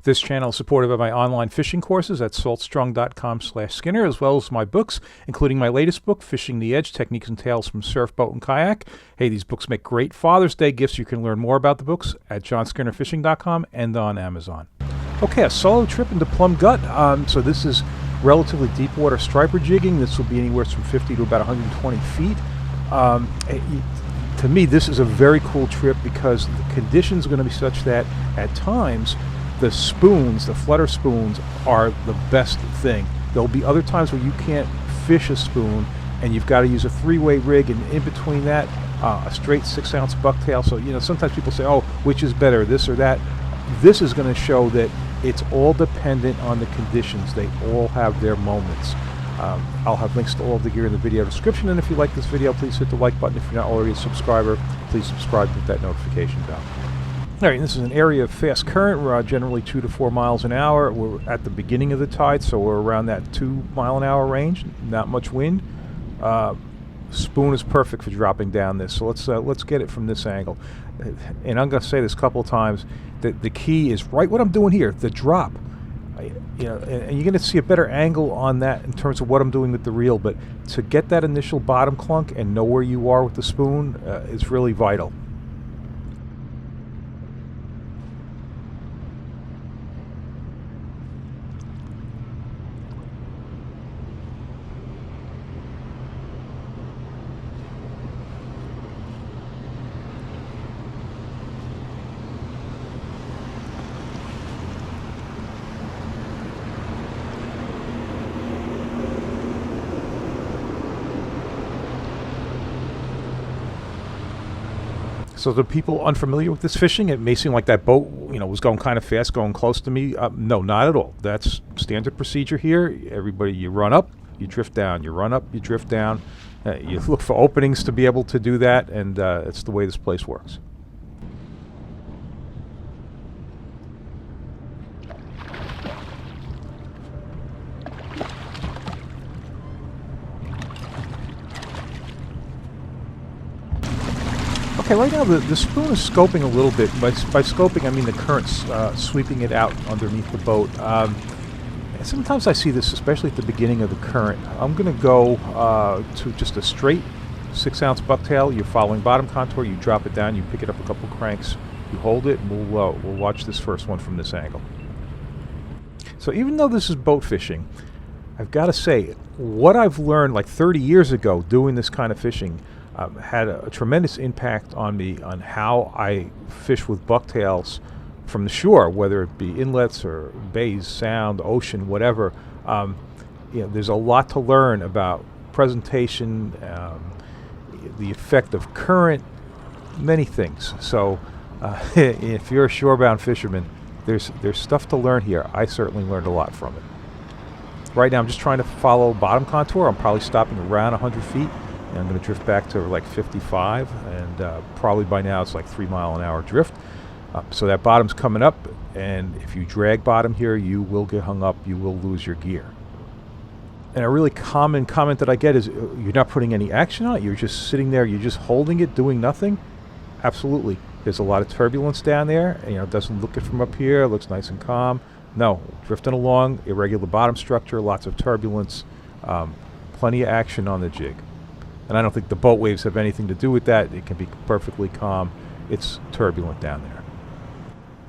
This channel is supported by my online fishing courses at saltstrong.com/Skinner, as well as my books, including my latest book, Fishing the Edge, Techniques and Tales from Surf, Boat, and Kayak. Hey, these books make great Father's Day gifts. You can learn more about the books at johnskinnerfishing.com and on Amazon. Okay, a solo trip into Plum Gut. So this is relatively deep water striper jigging. This will be anywhere from 50 to about 120 feet. To me, this is a very cool trip because the conditions are going to be such that at times the spoons, the flutter spoons, are the best thing. There'll be other times where you can't fish a spoon and you've got to use a three-way rig, and in between that, a straight 6-ounce bucktail. So, sometimes people say, oh, which is better, this or that? This is going to show that it's all dependent on the conditions. They all have their moments. I'll have links to all of the gear in the video description, and if you like this video, please hit the like button. If you're not already a subscriber, please subscribe and hit that notification bell. All right, this is an area of fast current. We're generally 2 to 4 miles an hour. We're at the beginning of the tide, so we're around that 2 mile an hour range. Not much wind. Spoon is perfect for dropping down this. So let's get it from this angle. And I'm going to say this a couple of times. That the key is right what I'm doing here. The drop. And you're going to see a better angle on that in terms of what I'm doing with the reel. But to get that initial bottom clunk and know where you are with the spoon is really vital. So the people unfamiliar with this fishing, it may seem like that boat, was going kind of fast, going close to me. No, not at all. That's standard procedure here. Everybody, you run up, you drift down. You run up, you drift down. You look for openings to be able to do that, and it's the way this place works. Okay, right now the spoon is scoping a little bit. By scoping, I mean the current's sweeping it out underneath the boat. Sometimes I see this, especially at the beginning of the current. I'm going to go to just a straight 6-ounce bucktail. You're following bottom contour. You drop it down. You pick it up a couple cranks. You hold it, and we'll watch this first one from this angle. So even though this is boat fishing, I've got to say, what I've learned like 30 years ago doing this kind of fishing had a tremendous impact on me on how I fish with bucktails from the shore, whether it be inlets or bays, sound, ocean, whatever. There's a lot to learn about presentation, the effect of current, many things. So if you're a shorebound fisherman, there's stuff to learn here. I certainly learned a lot from it. Right now I'm just trying to follow bottom contour. I'm probably stopping around 100 feet. And I'm going to drift back to like 55, and probably by now it's like 3 mile an hour drift. So that bottom's coming up, and if you drag bottom here, you will get hung up, you will lose your gear. And a really common comment that I get is, you're not putting any action on it, you're just sitting there, you're just holding it, doing nothing? Absolutely. There's a lot of turbulence down there. It doesn't look it from up here, it looks nice and calm. No, drifting along, irregular bottom structure, lots of turbulence, plenty of action on the jig. And I don't think the boat waves have anything to do with that. It can be perfectly calm. It's turbulent down there.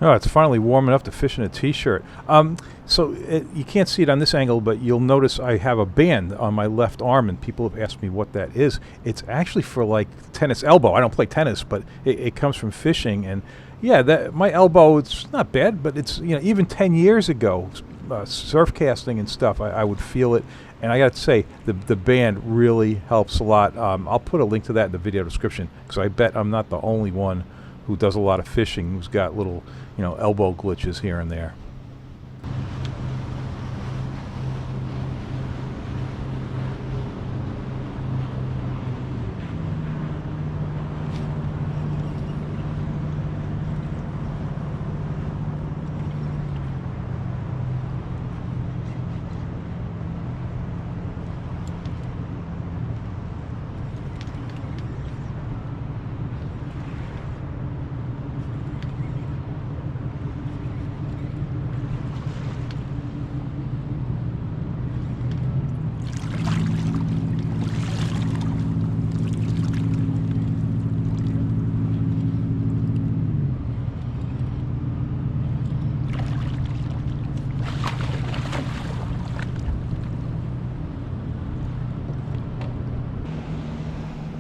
Oh, it's finally warm enough to fish in a t-shirt. You can't see it on this angle, but you'll notice I have a band on my left arm, and people have asked me what that is. It's actually for like tennis elbow. I don't play tennis, but it comes from fishing. And yeah, my elbow, it's not bad, but it's, even 10 years ago, surf casting and stuff, I would feel it. And I got to say, the band really helps a lot. I'll put a link to that in the video description, because I bet I'm not the only one who does a lot of fishing who's got little, elbow glitches here and there.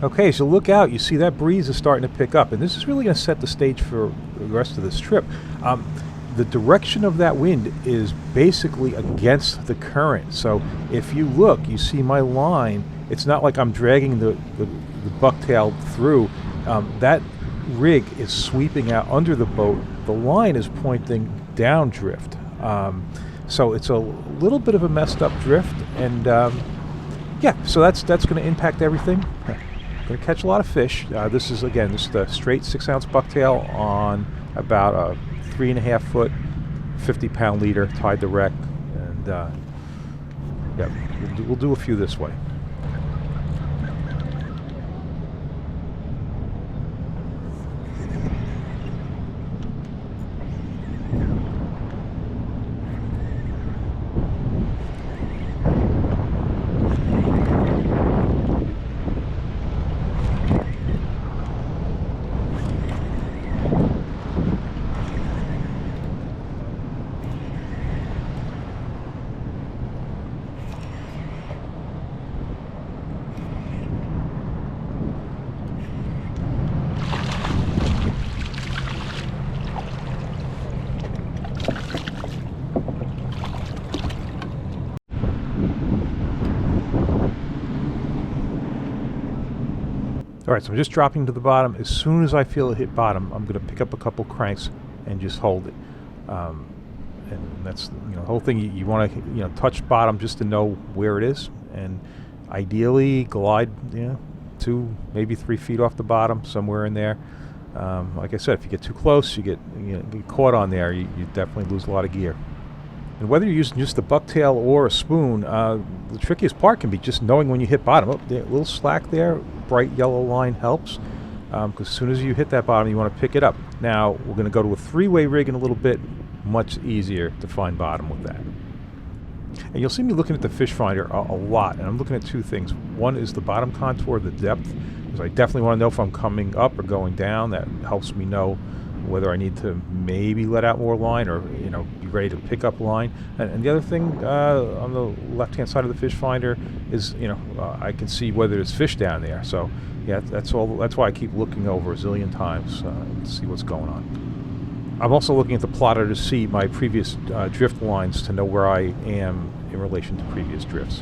Okay, so look out. You see that breeze is starting to pick up, and this is really going to set the stage for the rest of this trip. The direction of that wind is basically against the current. So if you look, you see my line. It's not like I'm dragging the bucktail through. That rig is sweeping out under the boat. The line is pointing downdrift. So it's a little bit of a messed up drift, and yeah, so that's going to impact everything. Going to catch a lot of fish. This is the straight 6-ounce bucktail on about a 3.5 foot, 50-pound leader tied to wreck, and yeah, we'll do a few this way. Alright, so I'm just dropping to the bottom. As soon as I feel it hit bottom, I'm going to pick up a couple cranks and just hold it. And that's the whole thing. You want to touch bottom just to know where it is, and ideally glide 2, maybe 3 feet off the bottom, somewhere in there. Like I said, if you get too close, you get caught on there. You definitely lose a lot of gear. And whether you're using just the bucktail or a spoon, the trickiest part can be just knowing when you hit bottom. Oh, a little slack there, bright yellow line helps, because as soon as you hit that bottom, you want to pick it up. Now, we're going to go to a 3-way rig in a little bit. Much easier to find bottom with that. And you'll see me looking at the fish finder a lot, and I'm looking at 2 things. One is the bottom contour, the depth, because I definitely want to know if I'm coming up or going down. That helps me know whether I need to maybe let out more line or be ready to pick up line. And the other thing on the left-hand side of the fish finder is I can see whether there's fish down there. So yeah, that's all. That's why I keep looking over a zillion times to see what's going on. I'm also looking at the plotter to see my previous drift lines to know where I am in relation to previous drifts.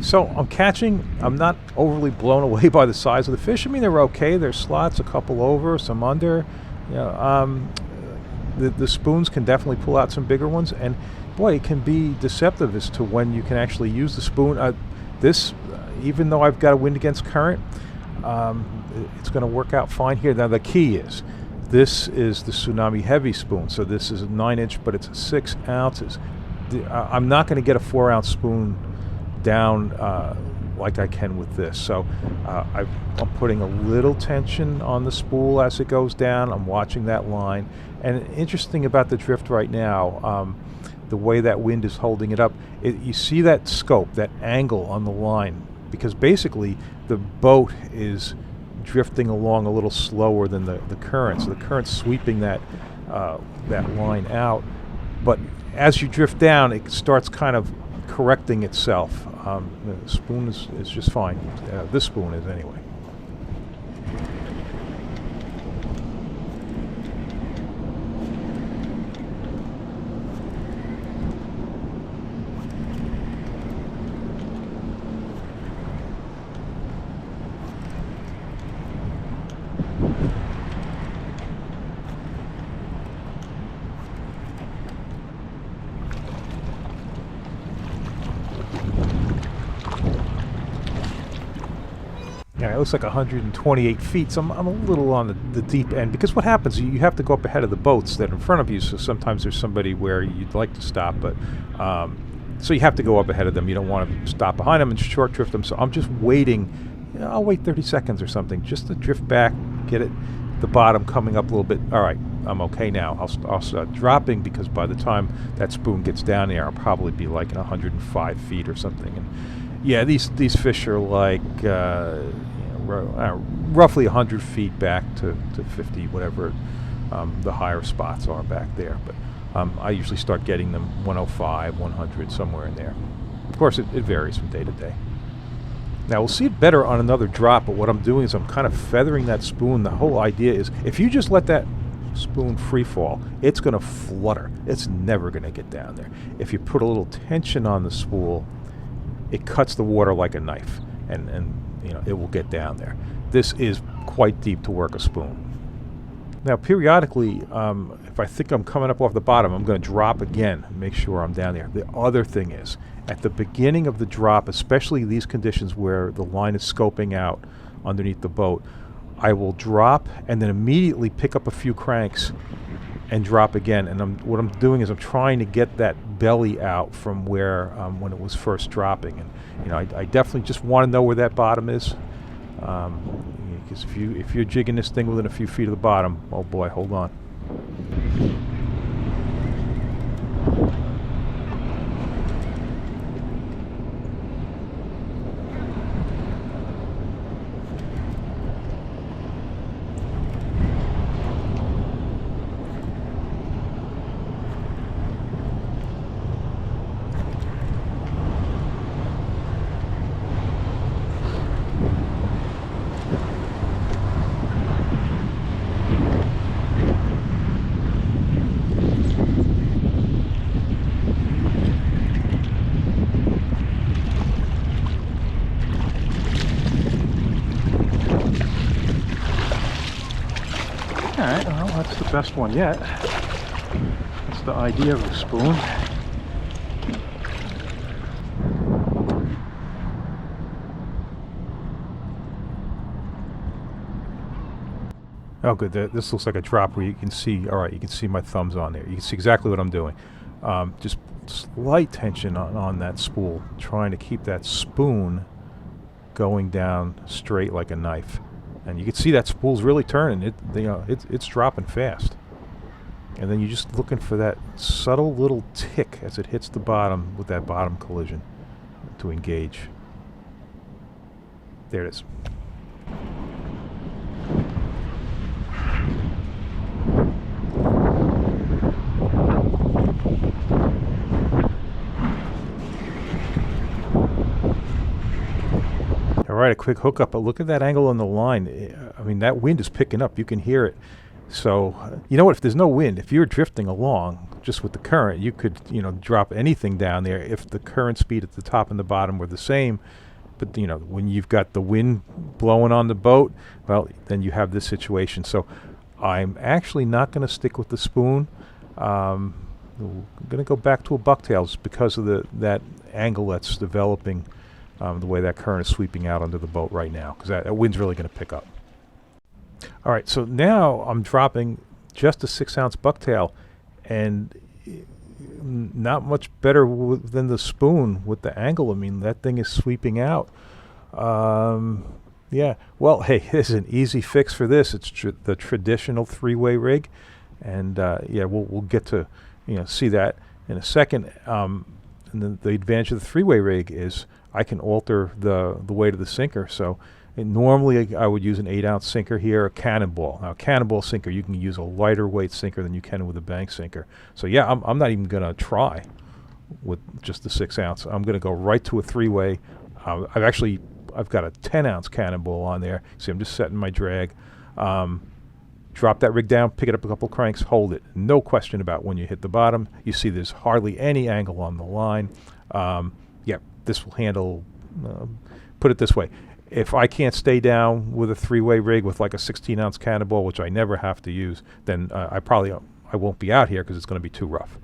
So I'm not overly blown away by the size of the fish. I mean, they're okay. There's slots, a couple over, some under. The spoons can definitely pull out some bigger ones, and boy, it can be deceptive as to when you can actually use the spoon. Even though I've got a wind against current, it's going to work out fine here. Now the key is, this is the Tsunami Heavy spoon, so this is a 9-inch, but it's 6 ounces. I'm not going to get a 4-ounce spoon down like I can with this. So I'm putting a little tension on the spool as it goes down. I'm watching that line. And interesting about the drift right now, the way that wind is holding it up, you see that scope, that angle on the line, because basically the boat is drifting along a little slower than the current. So the current's sweeping that line out. But as you drift down, it starts kind of correcting itself. The spoon is just fine. This spoon is anyway. Yeah, it looks like 128 feet, so I'm a little on the deep end, because what happens, you have to go up ahead of the boats that are in front of you, so sometimes there's somebody where you'd like to stop, but so you have to go up ahead of them. You don't want to stop behind them and short drift them, so I'm just waiting. I'll wait 30 seconds or something just to drift back, get it the bottom coming up a little bit. All right, I'm okay now. I'll start dropping, because by the time that spoon gets down there, I'll probably be like in 105 feet or something. And yeah, these fish are like roughly 100 feet back to 50, whatever the higher spots are back there. But I usually start getting them 105, 100, somewhere in there. Of course, it varies from day to day. Now, we'll see it better on another drop, but what I'm doing is I'm kind of feathering that spoon. The whole idea is if you just let that spoon free fall, it's going to flutter. It's never going to get down there. If you put a little tension on the spool, it cuts the water like a knife, and it will get down there. This is quite deep to work a spoon. Now, periodically, if I think I'm coming up off the bottom, I'm going to drop again and make sure I'm down there. The other thing is, at the beginning of the drop, especially these conditions where the line is scoping out underneath the boat, I will drop and then immediately pick up a few cranks and drop again. And what I'm doing is I'm trying to get that belly out from where when it was first dropping. And I definitely just want to know where that bottom is. Because if you're jigging this thing within a few feet of the bottom, oh boy, hold on. Alright, well, that's the best one yet. That's the idea of the spoon. Oh good, this looks like a drop where you can see, alright, you can see my thumbs on there. You can see exactly what I'm doing. Just slight tension on that spool, trying to keep that spoon going down straight like a knife. And you can see that spool's really turning. It's dropping fast. And then you're just looking for that subtle little tick as it hits the bottom with that bottom collision to engage. There it is. All right, a quick hookup, but look at that angle on the line. I mean, that wind is picking up. You can hear it. So, you know what? If there's no wind, if you're drifting along just with the current, you could, drop anything down there if the current speed at the top and the bottom were the same. But, when you've got the wind blowing on the boat, well, then you have this situation. So, I'm actually not going to stick with the spoon. I'm going to go back to a bucktails because of that angle that's developing. The way that current is sweeping out under the boat right now, because that wind's really going to pick up. All right, so now I'm dropping just a 6-ounce bucktail, and not much better than the spoon with the angle. I mean, that thing is sweeping out. Yeah, well, hey, there's an easy fix for this. It's the traditional 3-way rig, and yeah, we'll get to see that in a second. And the advantage of the 3-way rig is I can alter the weight of the sinker. So normally I would use an 8-ounce sinker here, a cannonball. Now a cannonball sinker, you can use a lighter weight sinker than you can with a bank sinker. So yeah, I'm not even going to try with just the 6-ounce. I'm going to go right to a 3-way. I've got a 10-ounce cannonball on there. See, I'm just setting my drag. Drop that rig down, pick it up a couple cranks, hold it. No question about when you hit the bottom. You see there's hardly any angle on the line. Yeah, this will handle, put it this way, if I can't stay down with a 3-way rig with like a 16-ounce cannonball, which I never have to use, then I won't be out here because it's going to be too rough.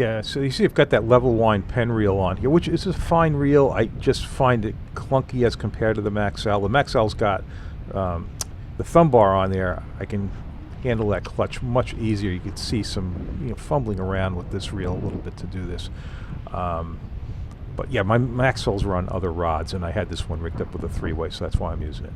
Yeah, so you see I've got that level line pen reel on here, which is a fine reel. I just find it clunky as compared to the Maxell. The Maxell's got the thumb bar on there. I can handle that clutch much easier. You can see some fumbling around with this reel a little bit to do this. But yeah, my Maxells run other rods, and I had this one rigged up with a 3-way, so that's why I'm using it.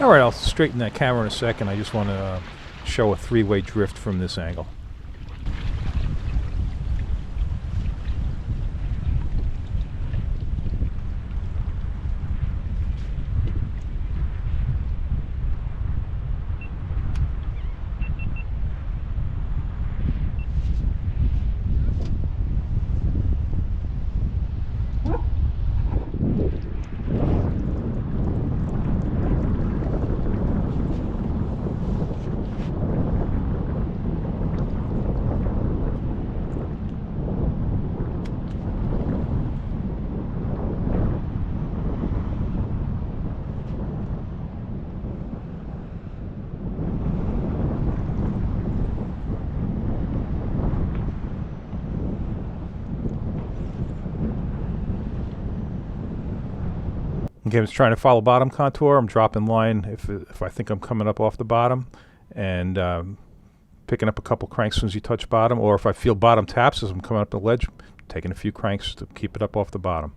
Alright, I'll straighten that camera in a second. I just want to show a 3-way drift from this angle. Okay, I'm just trying to follow bottom contour. I'm dropping line if I think I'm coming up off the bottom, and picking up a couple cranks as soon as you touch bottom, or if I feel bottom taps as I'm coming up the ledge, taking a few cranks to keep it up off the bottom.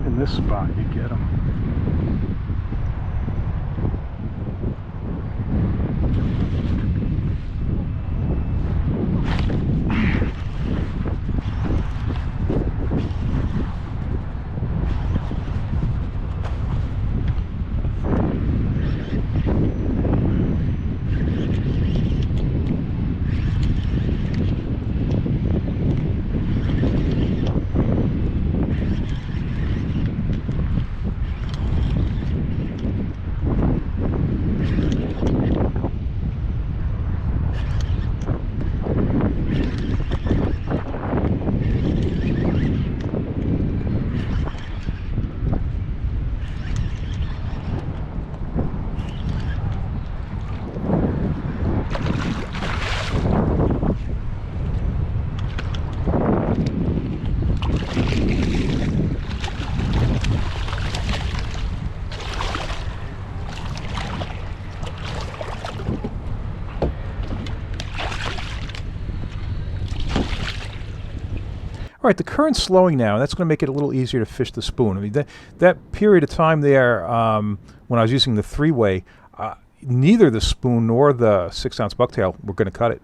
in this spot, you get them. All right, the current's slowing now, and that's going to make it a little easier to fish the spoon. I mean, that period of time there when I was using the three-way, neither the spoon nor the 6-ounce bucktail were going to cut it.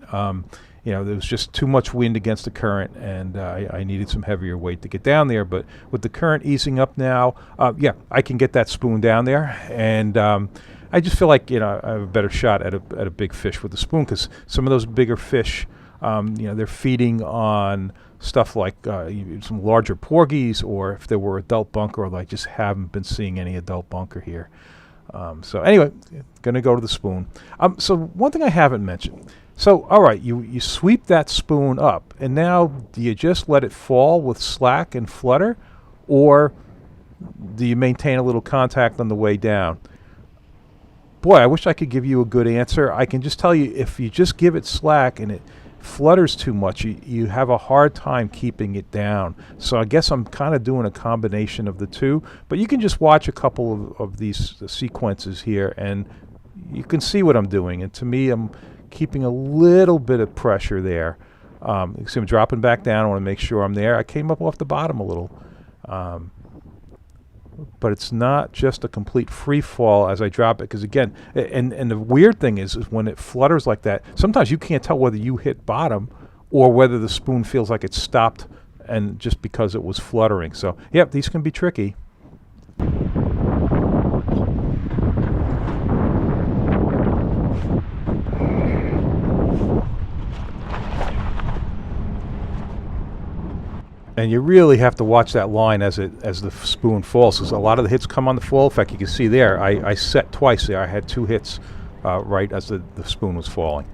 You know, there was just too much wind against the current, and I needed some heavier weight to get down there. But with the current easing up now, yeah, I can get that spoon down there, and I just feel like, you know, I have a better shot at a big fish with the spoon, because some of those bigger fish, you know, they're feeding on stuff like some larger porgies, or if there were adult bunker, although I just haven't been seeing any adult bunker here. So anyway, gonna go to the spoon. So one thing I haven't mentioned. So all right, you sweep that spoon up, and now do you just let it fall with slack and flutter, or do you maintain a little contact on the way down? Boy, I wish I could give you a good answer. I can just tell you, if you just give it slack and it flutters too much, you have a hard time keeping it down. So I guess I'm kind of doing a combination of the two, but you can just watch a couple of these sequences here and you can see what I'm doing. And to me, I'm keeping a little bit of pressure there. You can see I'm dropping back down. I want to make sure I'm there. I came up off the bottom a little, but it's not just a complete free fall as I drop it, because again, and the weird thing is when it flutters like that, sometimes you can't tell whether you hit bottom or whether the spoon feels like it stopped and just because it was fluttering. So yep, these can be tricky. And you really have to watch that line as the spoon falls, because a lot of the hits come on the fall. In fact, you can see there, I set twice there. I had 2 hits right as the spoon was falling.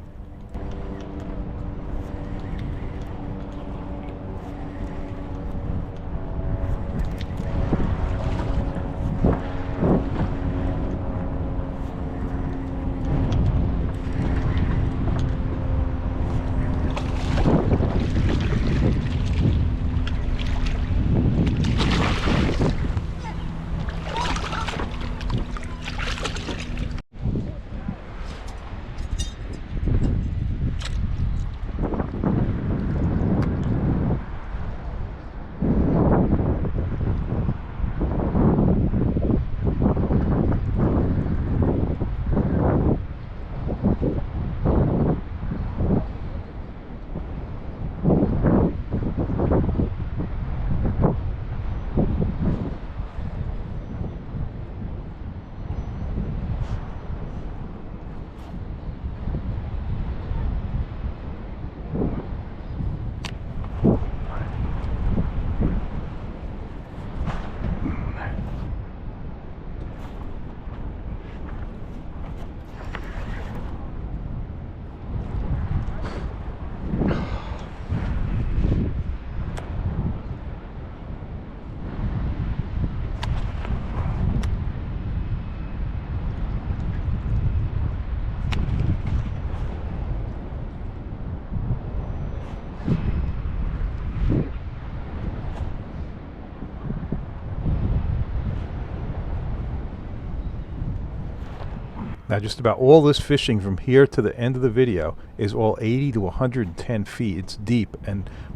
Now just about all this fishing from here to the end of the video is all 80 to 110 feet. It's deep,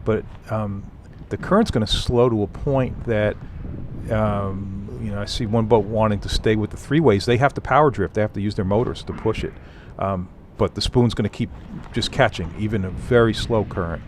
but the current's going to slow to a point that You know, I see one boat wanting to stay with the three-ways. They have to power drift. They have to use their motors to push it. But the spoon's going to keep just catching, even a very slow current.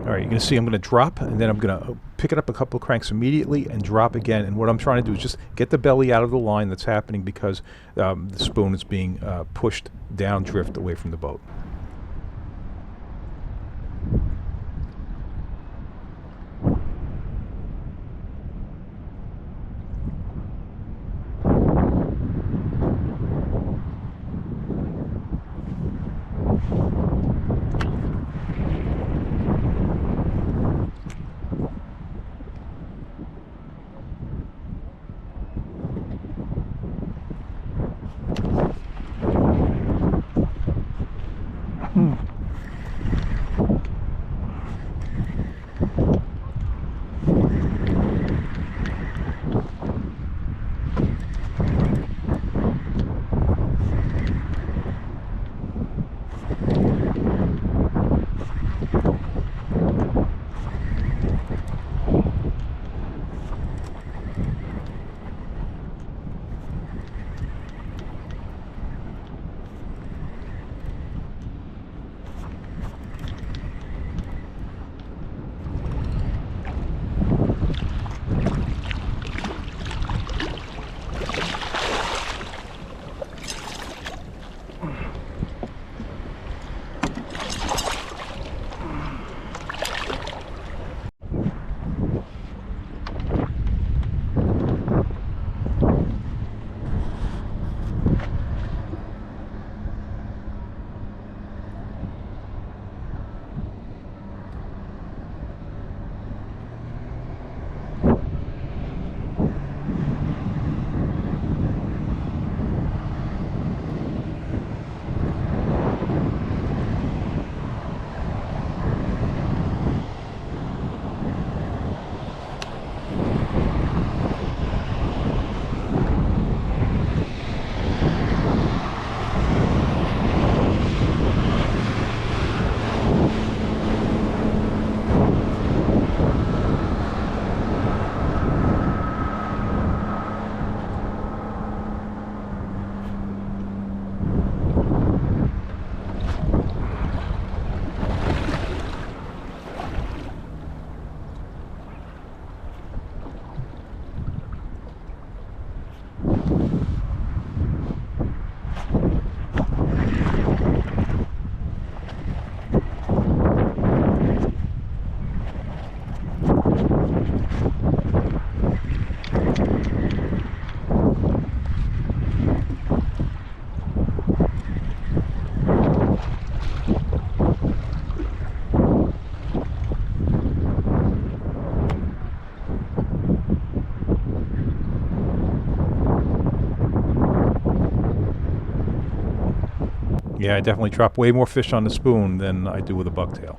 Alright, you're going to see I'm going to drop, and then I'm going to pick it up a couple of cranks immediately and drop again. And what I'm trying to do is just get the belly out of the line that's happening because the spoon is being pushed down drift away from the boat. Yeah, I definitely drop way more fish on the spoon than I do with a bucktail.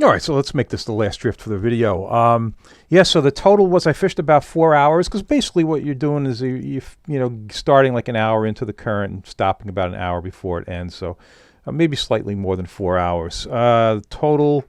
All right, so let's make this the last drift for the video. Yeah, so the total was I fished about 4 hours, because basically what you're doing is you know, starting like an hour into the current and stopping about an hour before it ends. So maybe slightly more than 4 hours. Total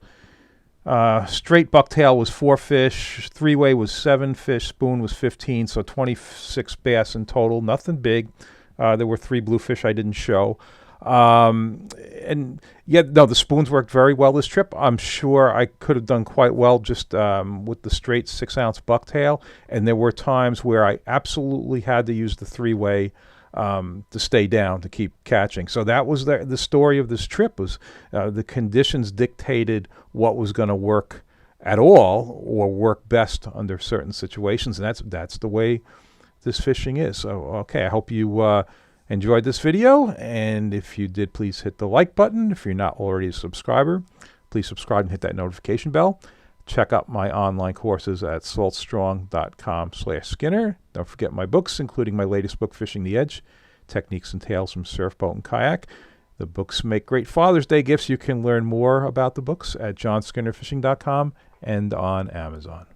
straight bucktail was 4 fish, three-way was 7 fish, spoon was 15, so 26 bass in total. Nothing big. There were 3 bluefish I didn't show. And yeah, no, the spoons worked very well this trip. I'm sure I could have done quite well just with the straight 6-ounce bucktail. And there were times where I absolutely had to use the 3-way to stay down, to keep catching. So that was the story of this trip, was the conditions dictated what was going to work at all or work best under certain situations. And that's the way this fishing is. So, okay, I hope you enjoyed this video, and if you did, please hit the like button. If you're not already a subscriber, please subscribe and hit that notification bell. Check out my online courses at saltstrong.com/Skinner. Don't forget my books, including my latest book, Fishing the Edge, Techniques and Tales from Surf, Boat, and Kayak. The books make great Father's Day gifts. You can learn more about the books at johnskinnerfishing.com and on Amazon.